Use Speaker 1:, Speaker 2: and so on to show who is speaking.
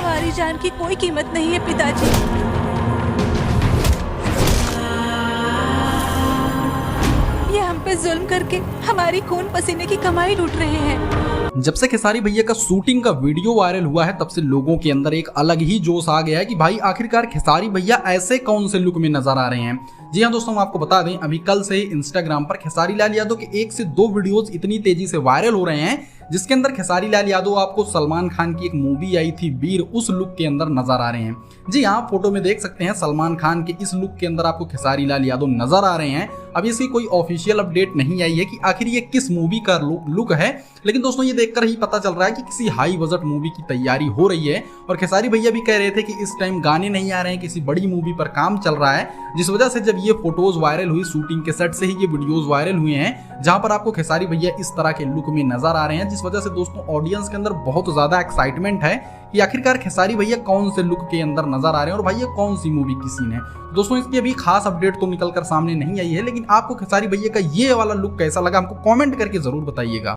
Speaker 1: हमारी जान की कोई कीमत नहीं है पिताजी। ये हम पे जुल्म करके हमारी खून पसीने की कमाई लूट रहे हैं।
Speaker 2: जब से खेसारी भैया का शूटिंग का वीडियो वायरल हुआ है तब से लोगों के अंदर एक अलग ही जोश आ गया है कि भाई आखिरकार खेसारी भैया ऐसे कौन से लुक में नजर आ रहे हैं। जी हाँ दोस्तों, हम आपको बता दें अभी कल से इंस्टाग्राम पर खेसारी लाल यादव के 1 से 2 वीडियोस इतनी तेजी से वायरल हो रहे हैं जिसके अंदर खेसारी लाल यादव आपको सलमान खान की एक मूवी आई थी वीर, उस लुक के अंदर नजर आ रहे हैं। जी हाँ, फोटो में देख सकते हैं सलमान खान के इस लुक के अंदर आपको खेसारी लाल यादव नजर आ रहे हैं। अभी इसकी कोई ऑफिशियल अपडेट नहीं आई है कि आखिर ये किस मूवी का लुक है, लेकिन दोस्तों ये देखकर ही पता चल रहा है कि किसी हाई बजट मूवी की तैयारी हो रही है। और खेसारी भैया भी कह रहे थे कि इस टाइम गाने नहीं आ रहे हैं, किसी बड़ी मूवी पर काम चल रहा है, जिस वजह से जब ये फोटोज वायरल हुई, शूटिंग के सेट से ही ये वीडियोस वायरल हुए हैं जहां पर आपको खेसारी भैया इस तरह के लुक में नजर आ रहे हैं, जिस वजह से दोस्तों ऑडियंस के अंदर बहुत ज्यादा एक्साइटमेंट है कि आखिरकार खेसारी भैया कौन से लुक के अंदर नजर आ रहे हैं और भाई ये कौन सी मूवी की सीन है। दोस्तों इसकी अभी खास अपडेट तो निकल कर सामने नहीं आई है, लेकिन आपको खेसारी भैया का ये वाला लुक कैसा लगा हमको कमेंट करके जरूर बताइएगा।